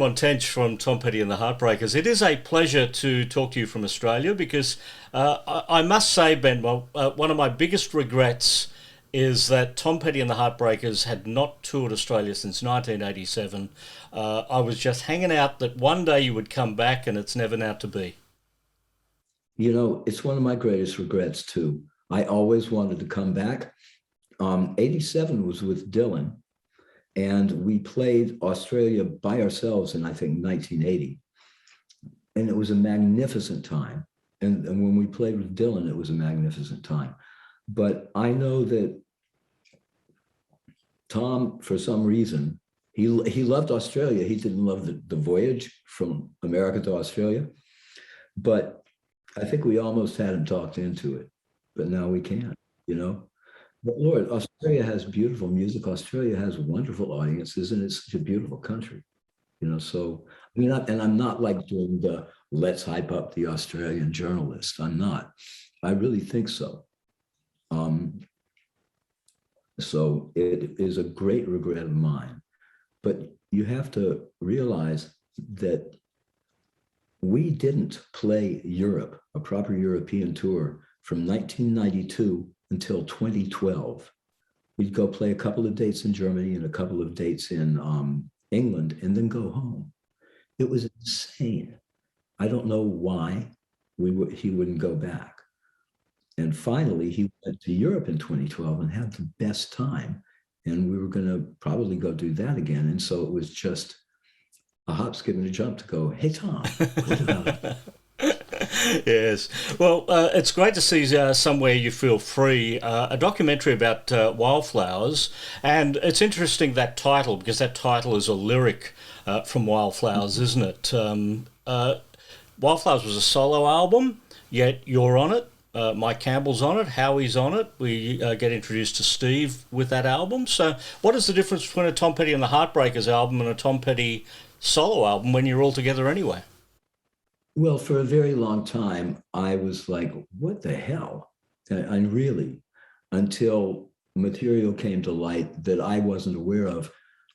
Benmont Tench from Tom Petty and the Heartbreakers. It is a pleasure to talk to you from Australia because I must say, Benmont, one of my biggest regrets is that Tom Petty and the Heartbreakers had not toured Australia since 1987. I was just hanging out that one day you would come back, and it's never now to be. You know, it's one of my greatest regrets too. I always wanted to come back. 87 was with Dylan, and we played Australia by ourselves in, I think, 1980. And it was a magnificent time. And when we played with Dylan, it was a magnificent time. But I know that Tom, for some reason, he loved Australia. He didn't love the voyage from America to Australia. But I think we almost had him talked into it. But now we can't, you know? But Lord, Australia has beautiful music. Australia has wonderful audiences, and it's such a beautiful country, you know. So I mean, and I'm not like doing the let's hype up the Australian journalist. I'm not. I really think so. So it is a great regret of mine. But you have to realize that we didn't play Europe, a proper European tour, from 1992 until 2012. We'd go play a couple of dates in Germany and a couple of dates in England and then go home. It was insane. I don't know why he wouldn't go back. And finally, he went to Europe in 2012 and had the best time. And we were going to probably go do that again. And so it was just a hop, skip, and a jump to go, hey, Tom, what about it? Yes. Well, it's great to see Somewhere You Feel Free, a documentary about wildflowers. And it's interesting, that title, because that title is a lyric from Wildflowers, isn't it? Wildflowers was a solo album, yet you're on it. Mike Campbell's on it, Howie's on it. We get introduced to Steve with that album. So what is the difference between a Tom Petty and the Heartbreakers album and a Tom Petty solo album when you're all together anyway? Well, for a very long time, I was like, what the hell? And really, until material came to light that I wasn't aware of,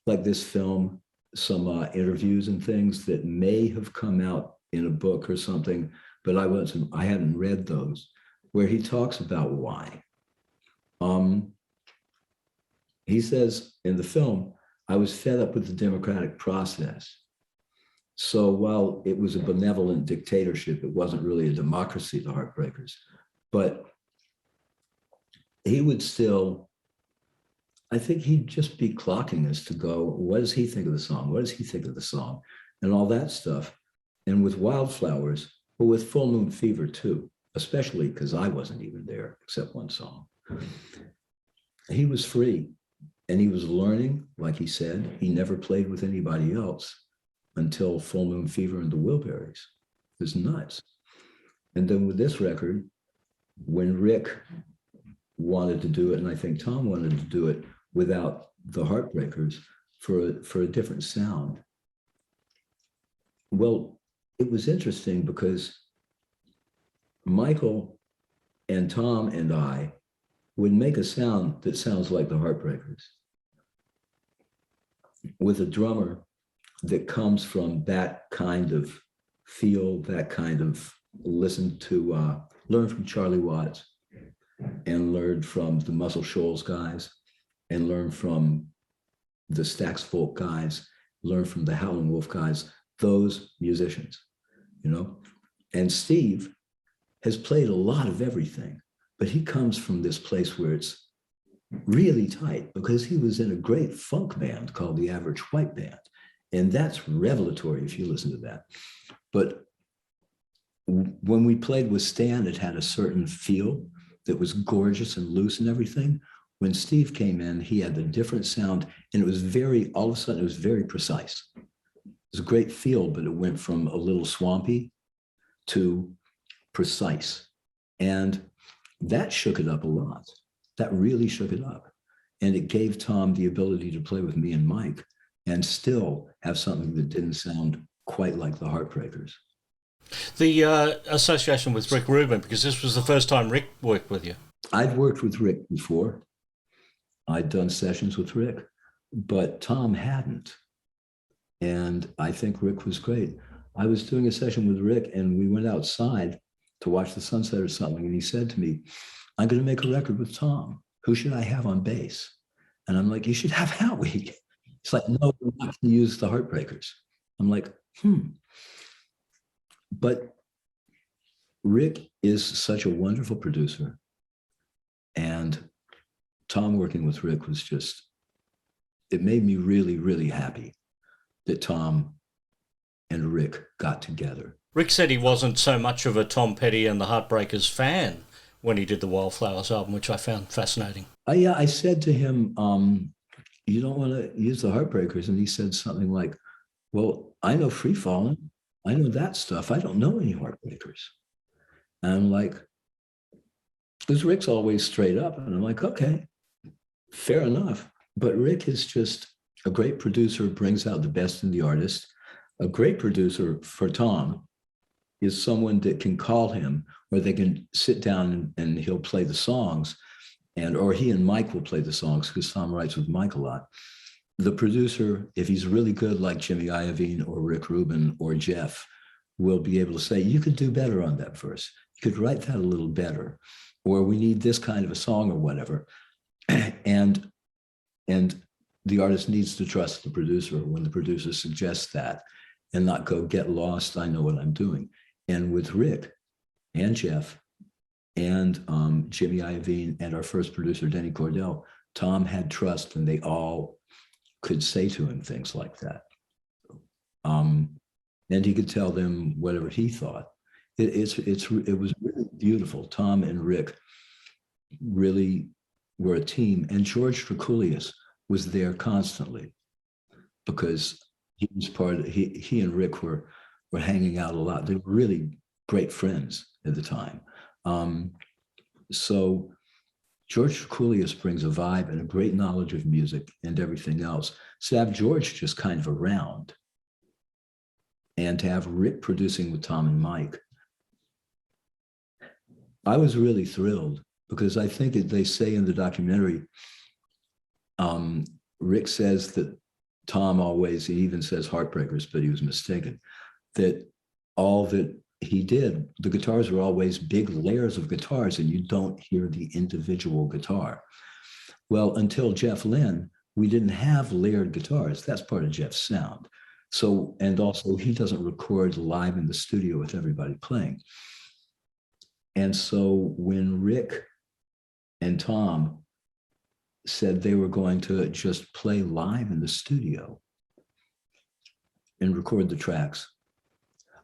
like this film, some interviews and things that may have come out in a book or something, but I hadn't read those, where he talks about why. He says in the film, I was fed up with the democratic process. So while it was a benevolent dictatorship, it wasn't really a democracy, the Heartbreakers. But he would still, I think he'd just be clocking us to go, what does he think of the song? What does he think of the song? And all that stuff. And with Wildflowers, but with Full Moon Fever too, especially because I wasn't even there except one song. He was free and he was learning, like he said. He never played with anybody else until Full Moon Fever and the Wilburys. It was nuts. And then with this record, when Rick wanted to do it, and I think Tom wanted to do it without the Heartbreakers for a different sound. Well, it was interesting because Michael and Tom and I would make a sound that sounds like the Heartbreakers with a drummer that comes from that kind of feel, that kind of learn from Charlie Watts and learn from the Muscle Shoals guys and learn from the Stax Folk guys, learn from the Howlin' Wolf guys, those musicians, you know? And Steve has played a lot of everything, but he comes from this place where it's really tight because he was in a great funk band called the Average White Band. And that's revelatory if you listen to that. But when we played with Stan, it had a certain feel that was gorgeous and loose and everything. When Steve came in, he had a different sound, and it was all of a sudden, it was very precise. It was a great feel, but it went from a little swampy to precise. And that shook it up a lot. That really shook it up. And it gave Tom the ability to play with me and Mike and still have something that didn't sound quite like the Heartbreakers. The association with Rick Rubin, because this was the first time Rick worked with you. I'd worked with Rick before. I'd done sessions with Rick, but Tom hadn't. And I think Rick was great. I was doing a session with Rick and we went outside to watch the sunset or something. And he said to me, I'm going to make a record with Tom. Who should I have on bass? And I'm like, you should have Howie. It's like, no, we're not going to use the Heartbreakers. I'm like, But Rick is such a wonderful producer. And Tom working with Rick was just, it made me really, really happy that Tom and Rick got together. Rick said he wasn't so much of a Tom Petty and the Heartbreakers fan when he did the Wildflowers album, which I found fascinating. Yeah, I said to him, you don't want to use the Heartbreakers. And he said something like, well, I know Free Fallin'. I know that stuff. I don't know any Heartbreakers. And I'm like, because Rick's always straight up. And I'm like, okay, fair enough. But Rick is just a great producer, brings out the best in the artist. A great producer for Tom is someone that can call him, or they can sit down and he'll play the songs, or he and Mike will play the songs because Tom writes with Mike a lot. The producer, if he's really good, like Jimmy Iovine or Rick Rubin or Jeff, will be able to say, you could do better on that verse. You could write that a little better, or we need this kind of a song or whatever. And the artist needs to trust the producer when the producer suggests that and not go, get lost, I know what I'm doing. And with Rick and Jeff and Jimmy Iovine and our first producer, Denny Cordell, Tom had trust and they all could say to him things like that. And he could tell them whatever he thought. It was really beautiful. Tom and Rick really were a team, and George Trafalgar was there constantly because he was part of, he and Rick were hanging out a lot. They were really great friends at the time. So George Trafalgar brings a vibe and a great knowledge of music and everything else. So to have George just kind of around and to have Rick producing with Tom and Mike, I was really thrilled because I think they say in the documentary, Rick says that Tom always, he even says Heartbreakers, but he was mistaken, that all that he did, the guitars were always big layers of guitars and you don't hear the individual guitar. Well, until Jeff Lynne, we didn't have layered guitars. That's part of Jeff's sound. So, and also he doesn't record live in the studio with everybody playing. And so when Rick and Tom said they were going to just play live in the studio and record the tracks,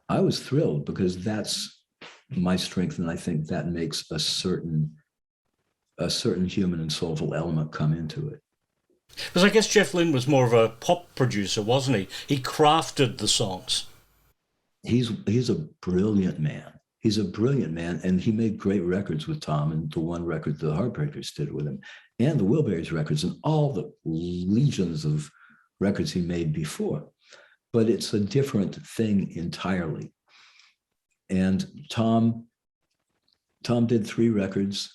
I was thrilled because that's my strength. And I think that makes a certain human and soulful element come into it. Because I guess Jeff Lynne was more of a pop producer, wasn't he? He crafted the songs. He's a brilliant man. He's a brilliant man, and he made great records with Tom, and the one record the Heartbreakers did with him, and the Wilburys records, and all the legions of records he made before. But it's a different thing entirely. And Tom did 3 records.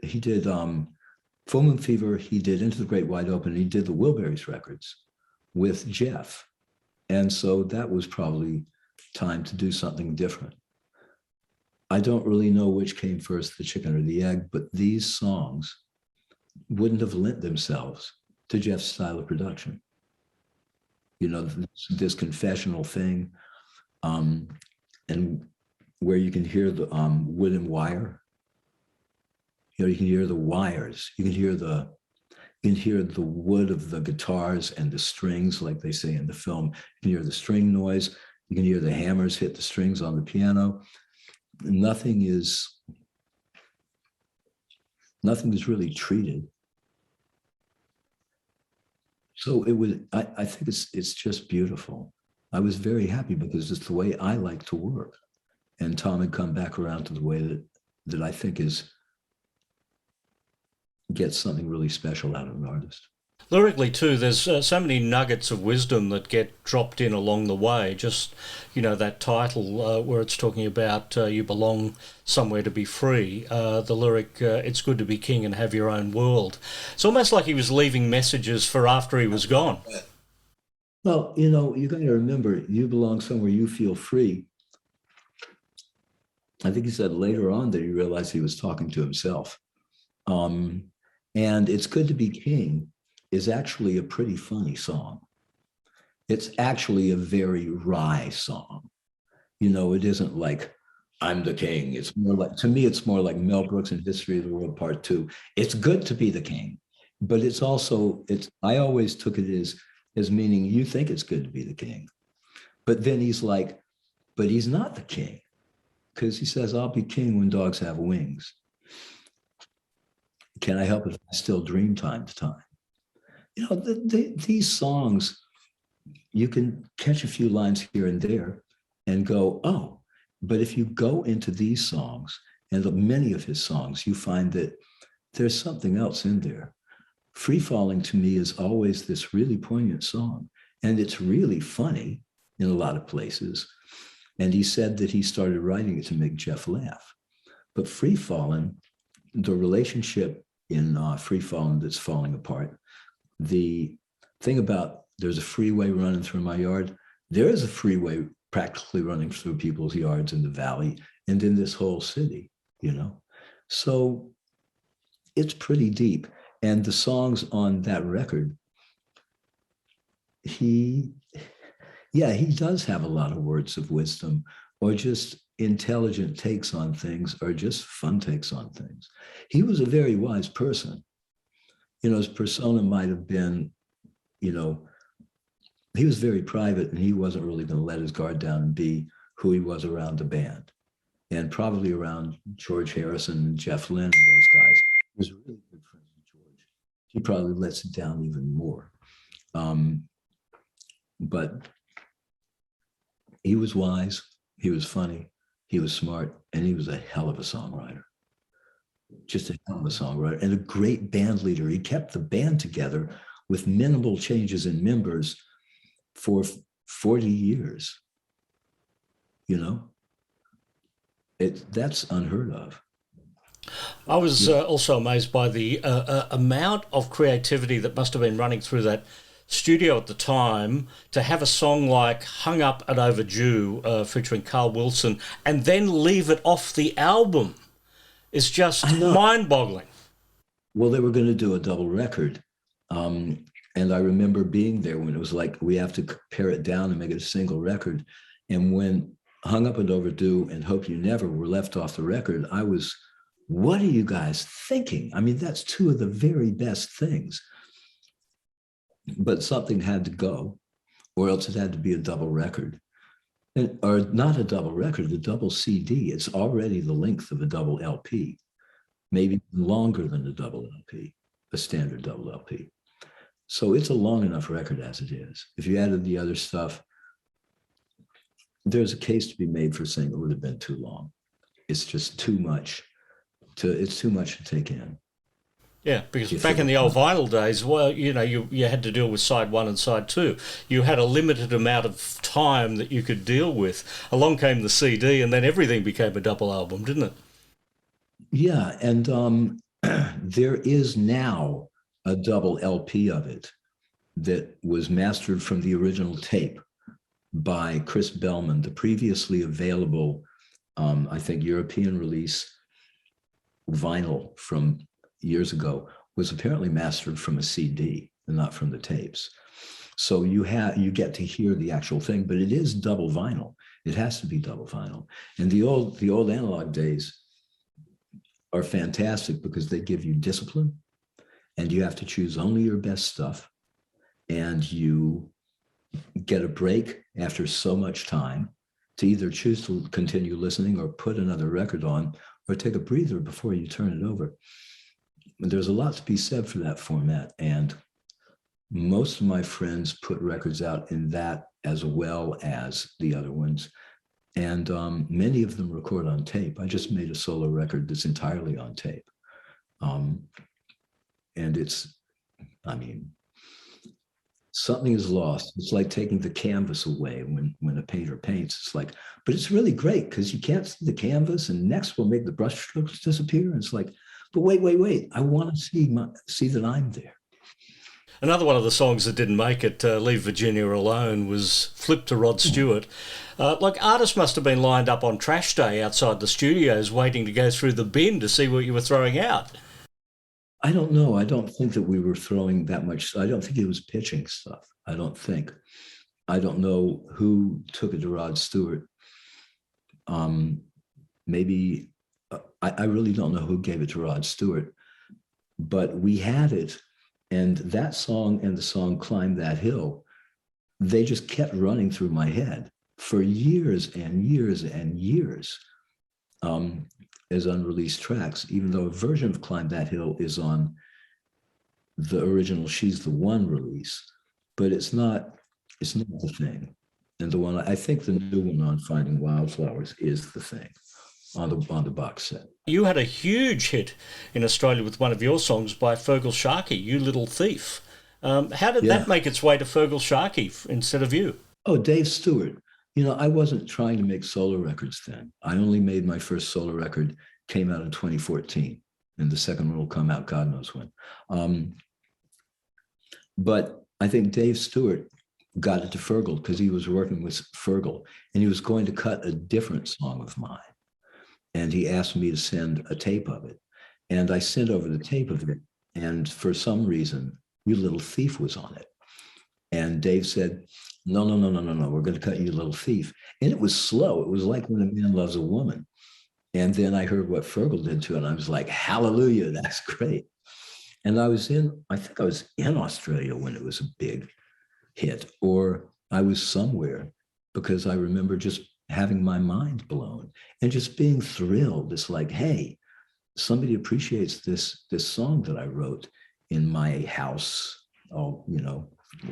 He did Full Moon Fever, he did Into the Great Wide Open, he did the Wilburys records with Jeff. And so that was probably time to do something different. I don't really know which came first, the chicken or the egg, but these songs wouldn't have lent themselves to Jeff's style of production. You know, this confessional thing, and where you can hear the wood and wire. You know, you can hear the wires. You can hear the wood of the guitars and the strings, like they say in the film. You can hear the string noise. You can hear the hammers hit the strings on the piano. Nothing is really treated. So I think it's just beautiful. I was very happy because it's the way I like to work. And Tom had come back around to the way that I think gets something really special out of an artist. Lyrically too, there's so many nuggets of wisdom that get dropped in along the way. Just, you know, that title where it's talking about you belong somewhere to be free. The lyric, it's good to be king and have your own world. It's almost like he was leaving messages for after he was gone. Well, you know, you got to remember, you belong somewhere you feel free. I think he said later on that he realized he was talking to himself. Um, and It's Good to Be King is actually a pretty funny song. It's actually a very wry song. You know, it isn't like I'm the king. It's more like, to me, it's more like Mel Brooks in History of the World Part Two. It's good to be the king, but it's also, I always took it as meaning you think it's good to be the king. But then he's like, but he's not the king, because he says, I'll be king when dogs have wings. Can I help it if I still dream time to time? You know, these songs, you can catch a few lines here and there and go, oh, but if you go into these songs and many of his songs, you find that there's something else in there. Free Falling to me is always this really poignant song, and it's really funny in a lot of places. And he said that he started writing it to make Jeff laugh. But Free Falling, the relationship in Free Falling that's falling apart, the thing about there's a freeway running through my yard, there is a freeway practically running through people's yards in the valley and in this whole city, you know? So it's pretty deep. And the songs on that record, he does have a lot of words of wisdom, or just intelligent takes on things, or just fun takes on things. He was a very wise person. You know, his persona might have been, you know, he was very private, and he wasn't really going to let his guard down and be who he was around the band, and probably around George Harrison and Jeff Lynne and those guys. He was really good friends with George. He probably lets it down even more. But he was wise, he was funny, he was smart, and he was a hell of a songwriter. Just a hell of a songwriter and a great band leader. He kept the band together with minimal changes in members for 40 years. You know, that's unheard of. I was also amazed by the amount of creativity that must have been running through that studio at the time to have a song like Hung Up and Overdue featuring Carl Wilson and then leave it off the album is just mind-boggling. Well, they were going to do a double record. And I remember being there when it was like, we have to pare it down and make it a single record. And when Hung Up and Overdue and Hope You Never were left off the record, I was, what are you guys thinking? I mean, that's two of the very best things. But something had to go, or else it had to be a double record. Or not a double record, a double CD. It's already the length of a double LP, maybe longer than a double LP, a standard double LP. So it's a long enough record as it is. If you added the other stuff, there's a case to be made for saying it would have been too long. It's just too much it's too much to take in. Yeah, because back in the old vinyl days, well, you know, you had to deal with side one and side two. You had a limited amount of time that you could deal with. Along came the CD, and then everything became a double album, didn't it? Yeah, and there is now a double LP of it that was mastered from the original tape by Chris Bellman. The previously available, I think, European release vinyl from years ago was apparently mastered from a CD and not from the tapes. So you get to hear the actual thing, but it is double vinyl. It has to be double vinyl. And the old analog days are fantastic because they give you discipline, and you have to choose only your best stuff, and you get a break after so much time to either choose to continue listening or put another record on or take a breather before you turn it over. There's a lot to be said for that format, and most of my friends put records out in that as well as the other ones, and many of them record on tape. I just made a solo record that's entirely on tape, and it's, I mean, something is lost. It's like taking the canvas away when a painter paints. It's like, but it's really great because you can't see the canvas, and next we'll make the brush strokes disappear. And it's like, but wait. I want to see that I'm there. Another one of the songs that didn't make it, Leave Virginia Alone, was flipped to Rod Stewart. Like, artists must have been lined up on trash day outside the studios waiting to go through the bin to see what you were throwing out. I don't know. I don't think that we were throwing that much. I don't think it was pitching stuff. I don't think. I don't know who took it to Rod Stewart. Maybe, I really don't know who gave it to Rod Stewart, but we had it. And that song and the song Climb That Hill, they just kept running through my head for years and years and years as unreleased tracks, even though a version of Climb That Hill is on the original She's the One release, but it's not the thing. And the one, I think the new one on Finding Wildflowers is the thing on the box set. You had a huge hit in Australia with one of your songs by Fergal Sharkey, You Little Thief. How did that make its way to Fergal Sharkey instead of you? Oh, Dave Stewart. You know, I wasn't trying to make solo records then. I only made my first solo record, came out in 2014, and the second one will come out God knows when. But I think Dave Stewart got it to Fergal because he was working with Fergal, and he was going to cut a different song of mine. And he asked me to send a tape of it. And I sent over the tape of it. And for some reason, You Little Thief was on it. And Dave said, no, we're going to cut You Little Thief. And it was slow. It was like When a Man Loves a Woman. And then I heard what Fergal did to it. And I was like, hallelujah, that's great. And I think I was in Australia when it was a big hit, or I was somewhere, because I remember just having my mind blown and just being thrilled. It's like, hey, somebody appreciates this song that I wrote in my house,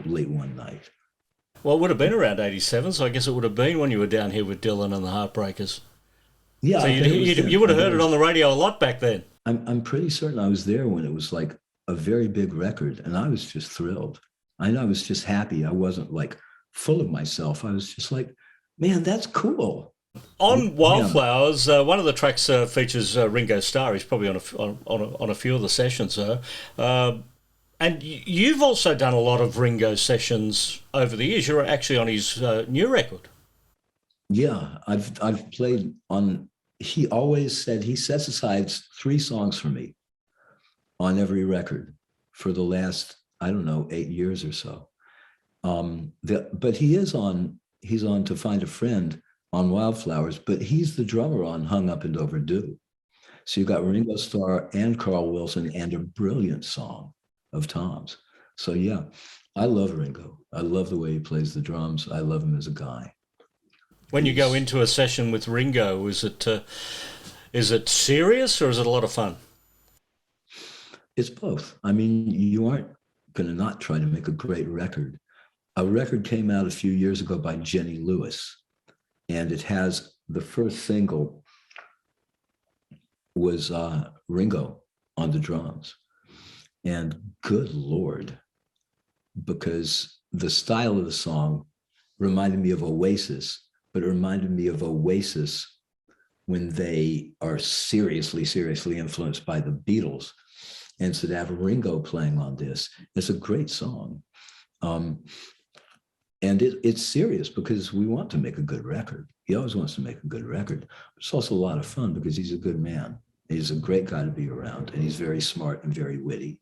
late one night. Well, it would have been around 87, so I guess it would have been when you were down here with Dylan and the Heartbreakers. Yeah. So you would have heard it on the radio a lot back then. I'm pretty certain I was there when it was like a very big record, and I was just thrilled. I was just happy. I wasn't like full of myself. I was just like, man, that's cool. On Wildflowers, one of the tracks features Ringo Starr. He's probably on a few of the sessions, and you've also done a lot of Ringo sessions over the years. You're actually on his new record. Yeah, I've played on. He always said he sets aside 3 songs for me on every record for the last, I don't know, 8 years or so. But he's on To Find a Friend on Wildflowers, but he's the drummer on Hung Up and Overdue. So you've got Ringo Starr and Carl Wilson and a brilliant song of Tom's. So yeah, I love Ringo. I love the way he plays the drums. I love him as a guy. When you go into a session with Ringo, is it serious or is it a lot of fun? It's both. I mean, you aren't going to not try to make a great record. A record came out a few years ago by Jenny Lewis, and it has the first single was Ringo on the drums. And good Lord, because the style of the song reminded me of Oasis, but it reminded me of Oasis when they are seriously influenced by the Beatles. And so to have Ringo playing on this, it's a great song. And it's serious because we want to make a good record. He always wants to make a good record. It's also a lot of fun because he's a good man. He's a great guy to be around, and he's very smart and very witty.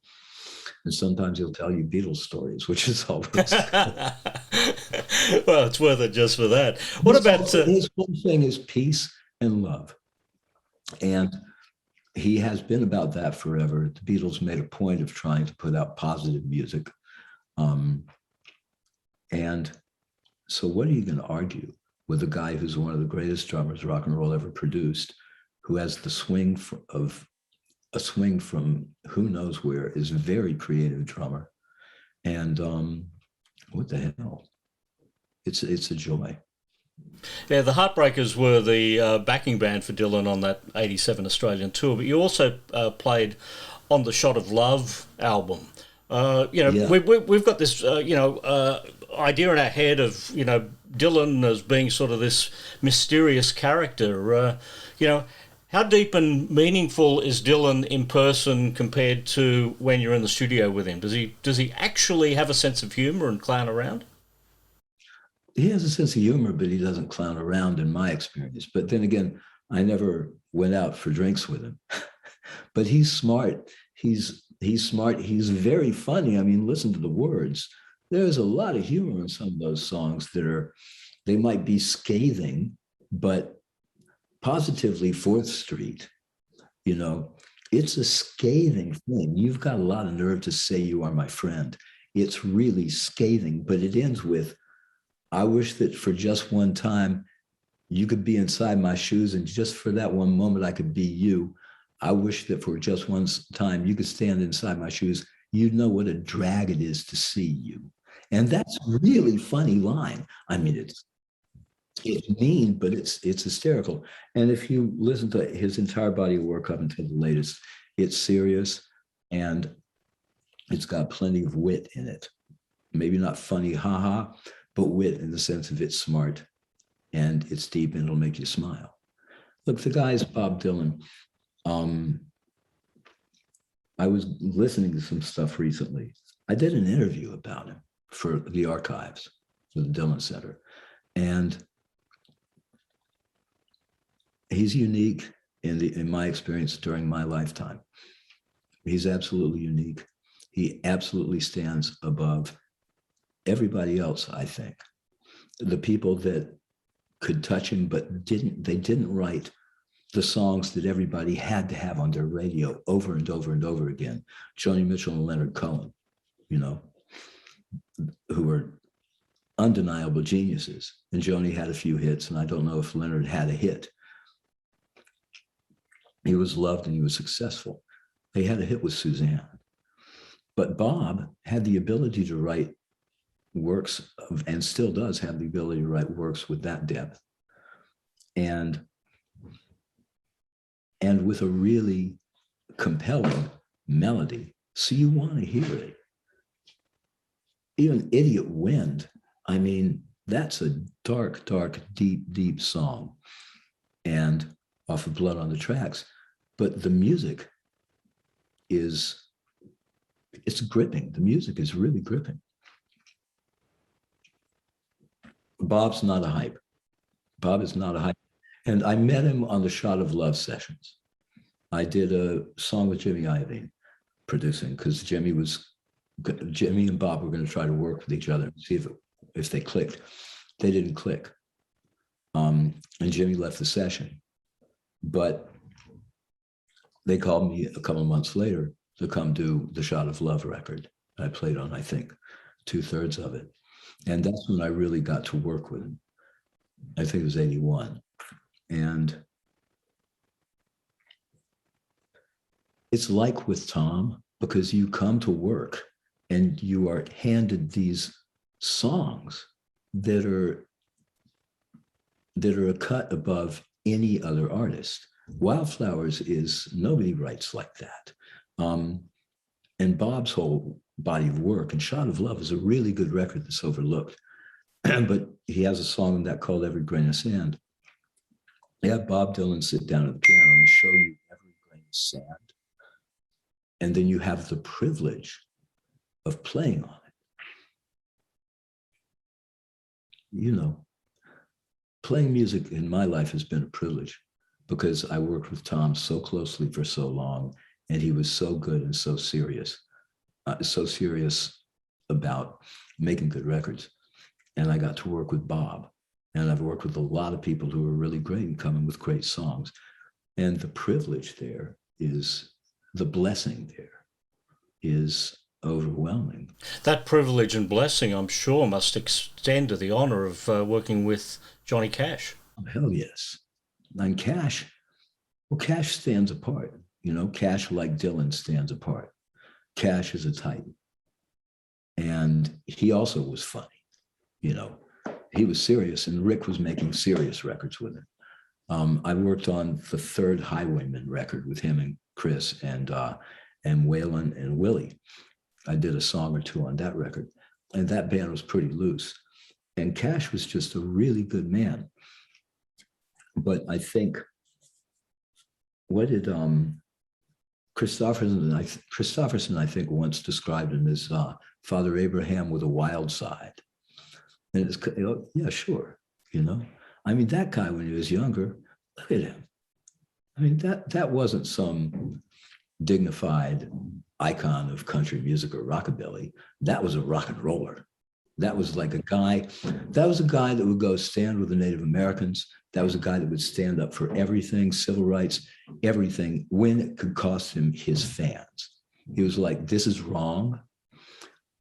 And sometimes he'll tell you Beatles stories, which is always well, it's worth it just for that. What about his whole thing is peace and love, and he has been about that forever. The Beatles made a point of trying to put out positive music, and so what are you going to argue with a guy who's one of the greatest drummers rock and roll ever produced, who has the swing from who knows where, is a very creative drummer, and what the hell? It's a joy. Yeah, the Heartbreakers were the backing band for Dylan on that 87 Australian tour, but you also played on the Shot of Love album. We've got this idea in our head of Dylan as being sort of this mysterious character. How deep and meaningful is Dylan in person compared to when you're in the studio with him? Does he actually have a sense of humour and clown around? He has a sense of humor, but he doesn't clown around in my experience. But then again, I never went out for drinks with him. But he's smart. He's smart. He's very funny. I mean, listen to the words. There's a lot of humor in some of those songs they might be scathing, but positively Fourth Street, you know, it's a scathing thing. You've got a lot of nerve to say you are my friend. It's really scathing, but it ends with, I wish that for just one time you could be inside my shoes, and just for that one moment I could be you. I wish that for just one time you could stand inside my shoes. You'd know what a drag it is to see you. And that's a really funny line. I mean, it's mean, but it's hysterical. And if you listen to his entire body of work up until the latest, it's serious and it's got plenty of wit in it. Maybe not funny, haha, but wit in the sense of it's smart and it's deep and it'll make you smile. Look, the guy's Bob Dylan. I was listening to some stuff recently. I did an interview about him for the archives, for the Dylan Center. And he's unique in my experience during my lifetime. He's absolutely unique. He absolutely stands above everybody else, I think. The people that could touch him, but they didn't write the songs that everybody had to have on their radio over and over and over again. Joni Mitchell and Leonard Cohen, you know, who were undeniable geniuses. And Joni had a few hits, and I don't know if Leonard had a hit. He was loved and he was successful. They had a hit with Suzanne. But Bob had the ability to write works and still does have the ability to write works with that depth. And with a really compelling melody. So you want to hear it. Even Idiot Wind, I mean, that's a dark, dark, deep, deep song. And off of Blood on the Tracks. But the music it's gripping. The music is really gripping. Bob's not a hype. Bob is not a hype. And I met him on the Shot of Love sessions. I did a song with Jimmy Iovine producing, because Jimmy and Bob were going to try to work with each other and see if they clicked. They didn't click. And Jimmy left the session. But they called me a couple of months later to come do the Shot of Love record. I played on, I think, 2/3 of it. And that's when I really got to work with him. I think it was 81. And it's like with Tom, because you come to work and you are handed these songs that are a cut above any other artist. Wildflowers is, nobody writes like that. And Bob's whole body of work, and Shot of Love is a really good record that's overlooked. But he has a song in that called Every Grain of Sand. They have Bob Dylan sit down at the piano and show you every grain of sand. And then you have the privilege of playing on it. You know, playing music in my life has been a privilege, because I worked with Tom so closely for so long, and he was so good and so serious about making good records. And I got to work with Bob, and I've worked with a lot of people who are really great and coming with great songs. And the privilege there is, the blessing there is overwhelming. That privilege and blessing, I'm sure, must extend to the honour of working with Johnny Cash. Oh, hell yes. And Cash stands apart. You know, Cash, like Dylan, stands apart. Cash is a titan. And he also was funny. You know, he was serious, and Rick was making serious records with him. I worked on the third Highwayman record with him and Chris and Waylon and Willie. I did a song or two on that record, and that band was pretty loose. And Cash was just a really good man. But I think what did Christopherson, I think, once described him as Father Abraham with a wild side. And it's, yeah, sure. I mean, that guy, when he was younger, look at him. I mean, that wasn't some dignified icon of country music or rockabilly. That was a rock and roller. That was like a guy that would go stand with the Native Americans. That was a guy that would stand up for everything, civil rights, everything, when it could cost him his fans. He was like, this is wrong.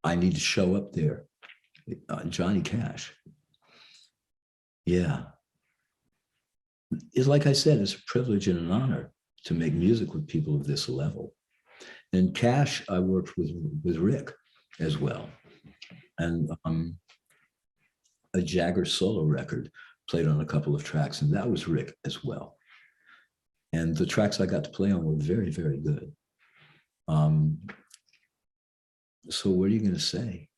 I need to show up there. Johnny Cash. Yeah. It's like I said, it's a privilege and an honor to make music with people of this level. And Cash, I worked with Rick as well. And a Jagger solo record played on a couple of tracks, and that was Rick as well. And the tracks I got to play on were very, very good. So what are you going to say?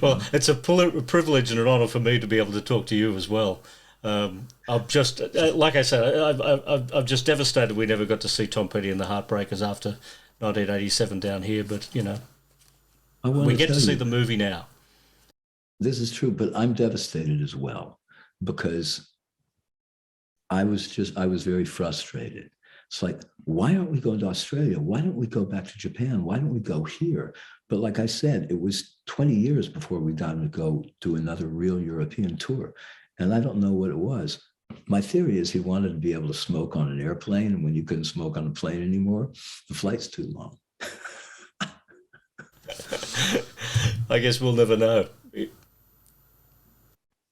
Well, it's a privilege and an honor for me to be able to talk to you as well. I'm just, like I said, I'm just devastated we never got to see Tom Petty and the Heartbreakers after 1987 down here, but, we get to see the movie now. This is true, but I'm devastated as well, because I was very frustrated. It's like, why aren't we going to Australia? Why don't we go back to Japan? Why don't we go here? But like I said, it was 20 years before we got to go do another real European tour. And I don't know what it was. My theory is he wanted to be able to smoke on an airplane. And when you couldn't smoke on a plane anymore, the flight's too long. I guess we'll never know.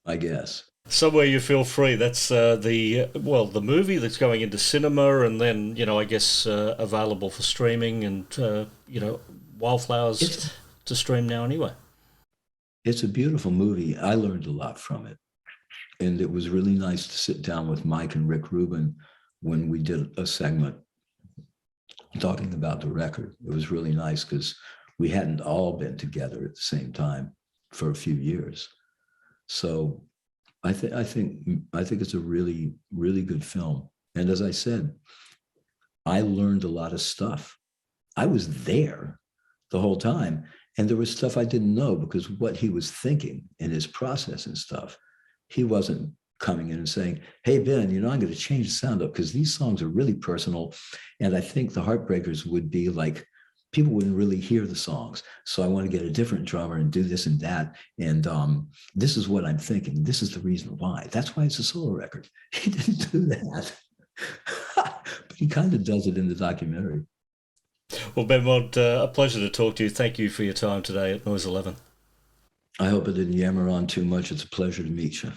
I guess. Somewhere You Feel Free. That's the movie that's going into cinema, and then I guess available for streaming, and Wildflowers to stream now anyway. It's a beautiful movie. I learned a lot from it, and it was really nice to sit down with Mike and Rick Rubin when we did a segment talking about the record. It was really nice because we hadn't all been together at the same time for a few years. So I think it's a really, really good film. And as I said, I learned a lot of stuff. I was there the whole time, and there was stuff I didn't know, because what he was thinking in his process and stuff, he wasn't coming in and saying, hey, Ben, I'm going to change the sound up because these songs are really personal. And I think the Heartbreakers would be like, people wouldn't really hear the songs. So I want to get a different drummer and do this and that. And this is what I'm thinking. This is the reason why. That's why it's a solo record. He didn't do that. But he kind of does it in the documentary. Well, Benmont, a pleasure to talk to you. Thank you for your time today at Noise 11. I hope I didn't yammer on too much. It's a pleasure to meet you.